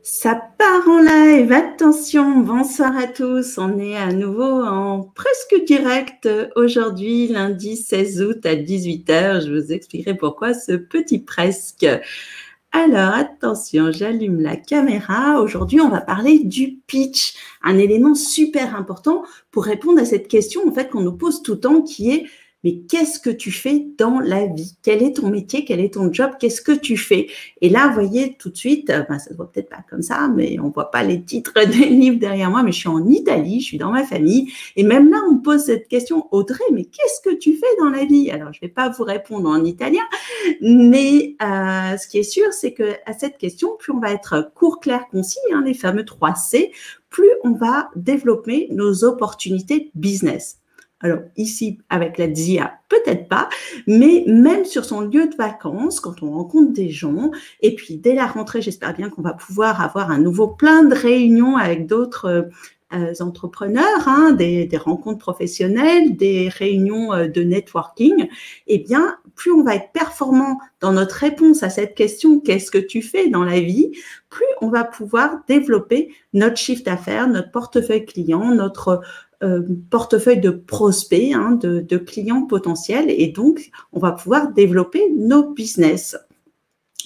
Ça part en live, attention, bonsoir à tous, on est à nouveau en presque direct aujourd'hui, lundi 16 août à 18 h. Je vous expliquerai pourquoi ce petit presque. Alors attention, j'allume la caméra. Aujourd'hui, on va parler du pitch, un élément super important pour répondre à cette question en fait qu'on nous pose tout le temps qui est mais qu'est-ce que tu fais dans la vie? Quel est ton métier? Quel est ton job? Qu'est-ce que tu fais? Et là, vous voyez tout de suite, ça se voit peut-être pas comme ça, mais on voit pas les titres des livres derrière moi, mais je suis en Italie, je suis dans ma famille. Et même là, on me pose cette question, Audrey, mais qu'est-ce que tu fais dans la vie? Alors, je vais pas vous répondre en italien, mais ce qui est sûr, c'est que à cette question, plus on va être court, clair, concis, les fameux 3 C, plus on va développer nos opportunités business. Alors ici, avec la DIA, peut-être pas, mais même sur son lieu de vacances, quand on rencontre des gens, et puis dès la rentrée, j'espère bien qu'on va pouvoir avoir à nouveau plein de réunions avec d'autres entrepreneurs, des rencontres professionnelles, des réunions de networking, eh bien, plus on va être performant dans notre réponse à cette question, qu'est-ce que tu fais dans la vie, plus on va pouvoir développer notre chiffre d'affaires, notre portefeuille client, notre portefeuille de prospects, de clients potentiels, et donc on va pouvoir développer nos business.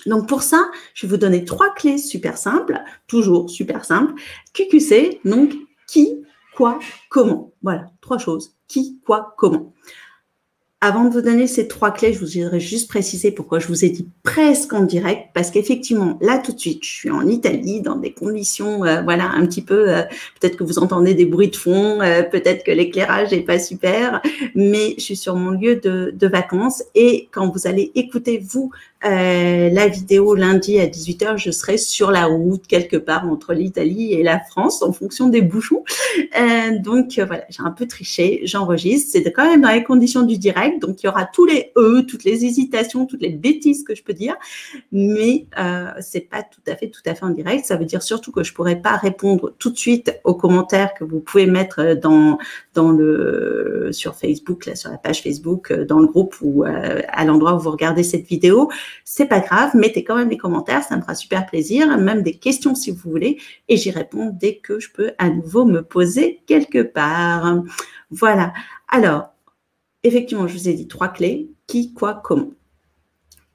Donc pour ça, je vais vous donner 3 clés super simples, toujours super simples. QQC, donc qui, quoi, comment. Voilà, 3 choses. Qui, quoi, comment. Avant de vous donner ces 3 clés, je vous voudrais juste préciser pourquoi je vous ai dit presque en direct, parce qu'effectivement, là tout de suite, je suis en Italie dans des conditions, un petit peu, peut-être que vous entendez des bruits de fond, peut-être que l'éclairage n'est pas super, mais je suis sur mon lieu de vacances et quand vous allez écouter, vous, la vidéo lundi à 18 h, je serai sur la route quelque part entre l'Italie et la France en fonction des bouchons. Donc voilà, j'ai un peu triché, j'enregistre. C'est quand même dans les conditions du direct, donc il y aura tous les toutes les hésitations, toutes les bêtises que je peux dire, mais c'est pas tout à fait en direct. Ça veut dire surtout que je pourrais pas répondre tout de suite aux commentaires que vous pouvez mettre sur Facebook, là, sur la page Facebook, dans le groupe ou à l'endroit où vous regardez cette vidéo. C'est pas grave, mettez quand même les commentaires, ça me fera super plaisir, même des questions si vous voulez, et j'y réponds dès que je peux à nouveau me poser quelque part. Voilà. Alors, effectivement, je vous ai dit 3 clés. Qui, quoi, comment.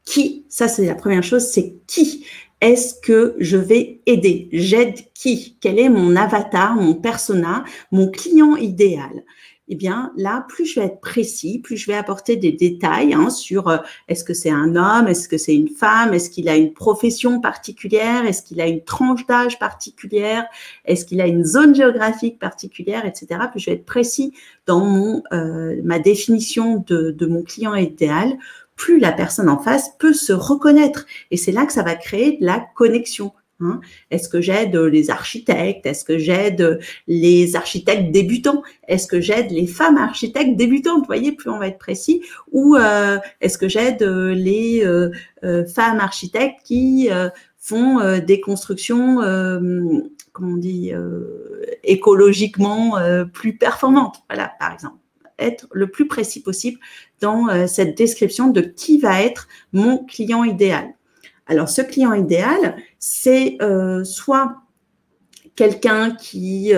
Qui, ça c'est la première chose, c'est qui est-ce que je vais aider? J'aide qui? Quel est mon avatar, mon persona, mon client idéal? Eh bien, là, plus je vais être précis, plus je vais apporter des détails sur est-ce que c'est un homme, est-ce que c'est une femme, est-ce qu'il a une profession particulière, est-ce qu'il a une tranche d'âge particulière, est-ce qu'il a une zone géographique particulière, etc. Plus je vais être précis dans ma définition de mon client idéal, plus la personne en face peut se reconnaître. Et c'est là que ça va créer de la connexion. Est-ce que j'aide les architectes? Est-ce que j'aide les architectes débutants? Est-ce que j'aide les femmes architectes débutantes? Vous voyez, plus on va être précis. Ou est-ce que j'aide les femmes architectes qui font des constructions, écologiquement plus performantes? Voilà, par exemple. Être le plus précis possible dans cette description de qui va être mon client idéal. Alors, ce client idéal, c'est soit quelqu'un qui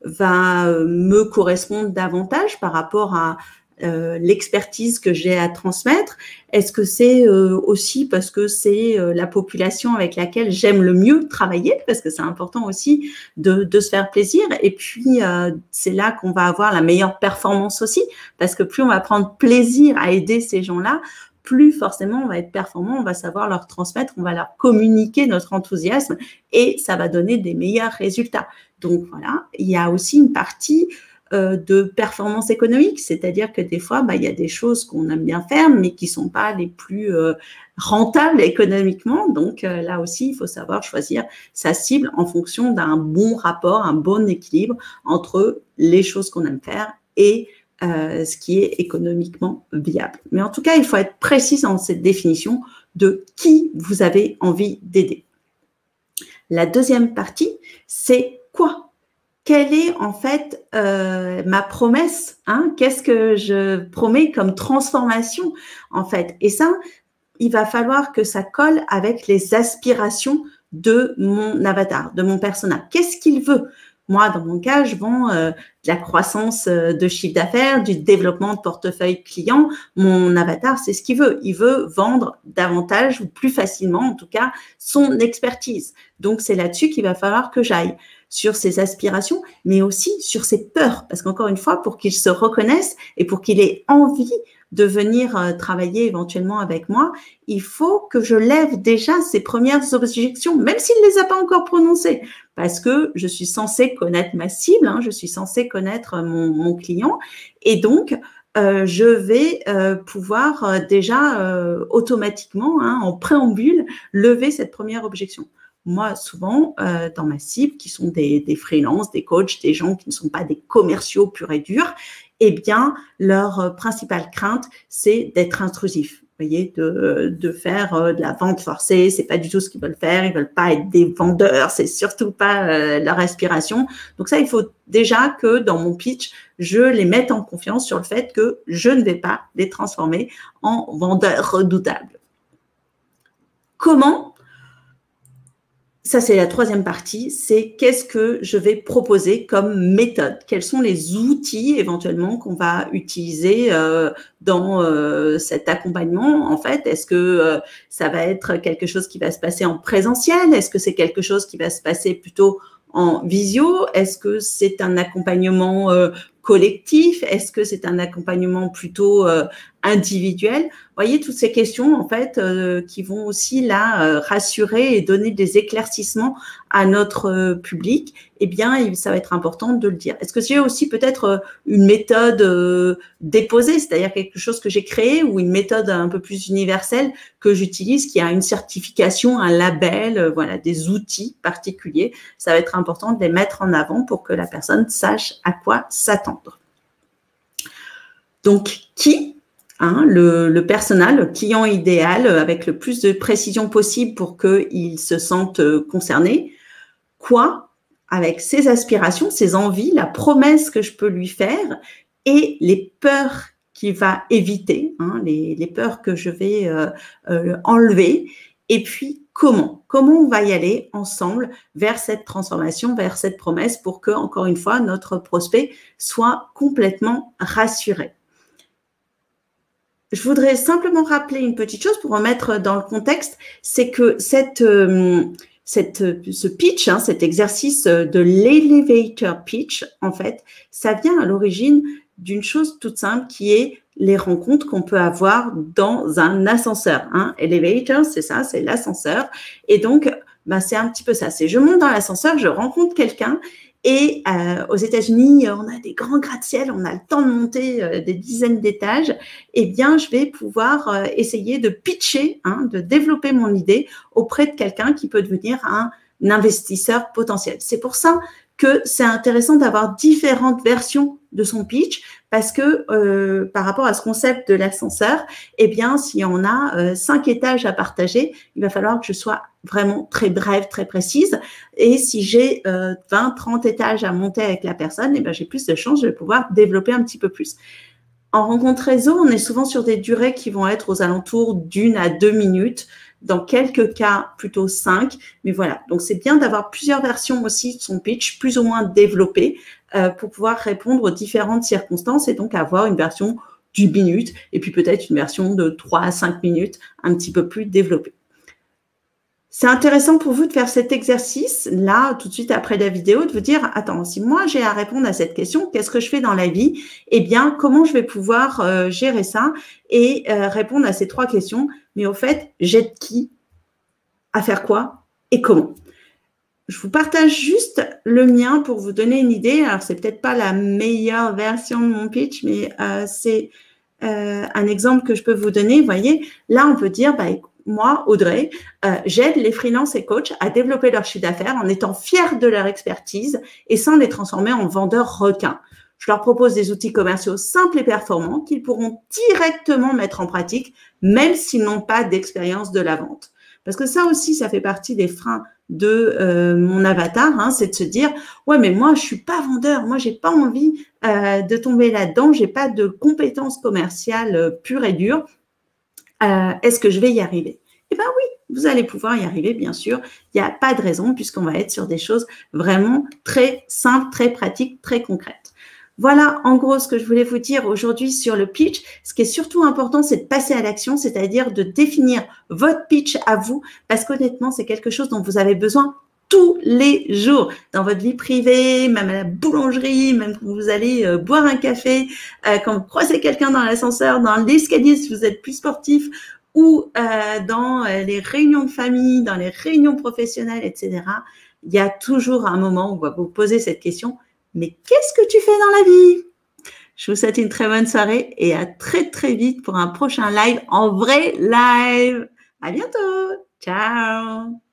va me correspondre davantage par rapport à l'expertise que j'ai à transmettre. Est-ce que c'est aussi parce que c'est la population avec laquelle j'aime le mieux travailler, parce que c'est important aussi de se faire plaisir, et puis c'est là qu'on va avoir la meilleure performance aussi, parce que plus on va prendre plaisir à aider ces gens-là, plus forcément on va être performant, on va savoir leur transmettre, on va leur communiquer notre enthousiasme et ça va donner des meilleurs résultats. Donc voilà, il y a aussi une partie de performance économique, c'est-à-dire que des fois, il y a des choses qu'on aime bien faire, mais qui sont pas les plus rentables économiquement. Donc là aussi, il faut savoir choisir sa cible en fonction d'un bon rapport, un bon équilibre entre les choses qu'on aime faire et ce qui est économiquement viable. Mais en tout cas, il faut être précis dans cette définition de qui vous avez envie d'aider. La deuxième partie, c'est quoi? Quelle est en fait ma promesse? Qu'est-ce que je promets comme transformation en fait? Et ça, il va falloir que ça colle avec les aspirations de mon avatar, de mon persona. Qu'est-ce qu'il veut? Moi, dans mon cas, je vends de la croissance de chiffre d'affaires, du développement de portefeuille client. Mon avatar, c'est ce qu'il veut. Il veut vendre davantage ou plus facilement, en tout cas, son expertise. Donc, c'est là-dessus qu'il va falloir que j'aille sur ses aspirations, mais aussi sur ses peurs. Parce qu'encore une fois, pour qu'il se reconnaisse et pour qu'il ait envie de venir travailler éventuellement avec moi, il faut que je lève déjà ses premières objections, même s'il ne les a pas encore prononcées, parce que je suis censée connaître ma cible, je suis censée connaître mon client, et donc je vais pouvoir déjà automatiquement, en préambule, lever cette première objection. Moi, souvent, dans ma cible, qui sont des freelances, des coachs, des gens qui ne sont pas des commerciaux purs et durs, eh bien, leur principale crainte, c'est d'être intrusif. Vous voyez, de faire de la vente forcée, c'est pas du tout ce qu'ils veulent faire. Ils veulent pas être des vendeurs, c'est surtout pas leur aspiration. Donc ça, il faut déjà que dans mon pitch, je les mette en confiance sur le fait que je ne vais pas les transformer en vendeurs redoutables. Comment ? Ça, c'est la troisième partie, c'est qu'est-ce que je vais proposer comme méthode? Quels sont les outils éventuellement qu'on va utiliser dans cet accompagnement? En fait, est-ce que ça va être quelque chose qui va se passer en présentiel? Est-ce que c'est quelque chose qui va se passer plutôt en visio? Est-ce que c'est un accompagnement collectif? Est-ce que c'est un accompagnement plutôt individuel? Vous voyez, toutes ces questions, en fait, qui vont aussi là rassurer et donner des éclaircissements à notre public, eh bien, ça va être important de le dire. Est-ce que j'ai aussi peut-être une méthode déposée, c'est-à-dire quelque chose que j'ai créé, ou une méthode un peu plus universelle que j'utilise, qui a une certification, un label, voilà, des outils particuliers? Ça va être important de les mettre en avant pour que la personne sache à quoi s'attendre. Donc, qui ? Le persona, le client idéal, avec le plus de précision possible pour qu'il se sente concerné. Quoi? Avec ses aspirations, ses envies, la promesse que je peux lui faire et les peurs qu'il va éviter, les peurs que je vais enlever. Et puis, comment on va y aller ensemble vers cette transformation, vers cette promesse pour que, encore une fois, notre prospect soit complètement rassuré. Je voudrais simplement rappeler une petite chose pour remettre dans le contexte, c'est que ce pitch, cet exercice de l'elevator pitch, en fait, ça vient à l'origine d'une chose toute simple qui est les rencontres qu'on peut avoir dans un ascenseur. Elevator, c'est ça, c'est l'ascenseur. Et donc, c'est un petit peu ça. C'est je monte dans l'ascenseur, je rencontre quelqu'un. Et aux États-Unis, on a des grands gratte-ciel, on a le temps de monter des dizaines d'étages. Eh bien, je vais pouvoir essayer de pitcher, de développer mon idée auprès de quelqu'un qui peut devenir un investisseur potentiel. C'est pour ça que c'est intéressant d'avoir différentes versions de son pitch, parce que par rapport à ce concept de l'ascenseur, eh bien, si on a 5 étages à partager, il va falloir que je sois vraiment très brève, très précise. Et si j'ai 20, 30 étages à monter avec la personne, eh bien, j'ai plus de chances, je vais pouvoir développer un petit peu plus. En rencontre réseau, on est souvent sur des durées qui vont être aux alentours d'1 à 2 minutes. Dans quelques cas, plutôt 5. Mais voilà, donc c'est bien d'avoir plusieurs versions aussi de son pitch, plus ou moins développées, pour pouvoir répondre aux différentes circonstances et donc avoir une version d'1 minute et puis peut-être une version de 3 à 5 minutes un petit peu plus développée. C'est intéressant pour vous de faire cet exercice, là, tout de suite après la vidéo, de vous dire, attends, si moi j'ai à répondre à cette question, qu'est-ce que je fais dans la vie? Eh bien, comment je vais pouvoir gérer ça et répondre à ces 3 questions? Mais au fait, j'aide qui? À faire quoi? Et comment? Je vous partage juste le mien pour vous donner une idée. Alors, c'est peut-être pas la meilleure version de mon pitch, mais c'est un exemple que je peux vous donner. Vous voyez, là, on peut dire, moi, Audrey, j'aide les freelances et coachs à développer leur chiffre d'affaires en étant fiers de leur expertise et sans les transformer en vendeurs requins. Je leur propose des outils commerciaux simples et performants qu'ils pourront directement mettre en pratique, même s'ils n'ont pas d'expérience de la vente. Parce que ça aussi, ça fait partie des freins de mon avatar, c'est de se dire « Ouais, mais moi, je suis pas vendeur, moi, j'ai pas envie de tomber là-dedans, j'ai pas de compétences commerciales pures et dures. Est-ce que je vais y arriver ?» Eh bien oui, vous allez pouvoir y arriver, bien sûr. Il n'y a pas de raison puisqu'on va être sur des choses vraiment très simples, très pratiques, très concrètes. Voilà, en gros, ce que je voulais vous dire aujourd'hui sur le pitch. Ce qui est surtout important, c'est de passer à l'action, c'est-à-dire de définir votre pitch à vous, parce qu'honnêtement, c'est quelque chose dont vous avez besoin tous les jours, dans votre vie privée, même à la boulangerie, même quand vous allez boire un café, quand vous croisez quelqu'un dans l'ascenseur, dans l'escalier si vous êtes plus sportif, ou dans les réunions de famille, dans les réunions professionnelles, etc. Il y a toujours un moment où on va vous poser cette question, mais qu'est-ce que tu fais dans la vie? Je vous souhaite une très bonne soirée et à très très vite pour un prochain live en vrai live. À bientôt. Ciao.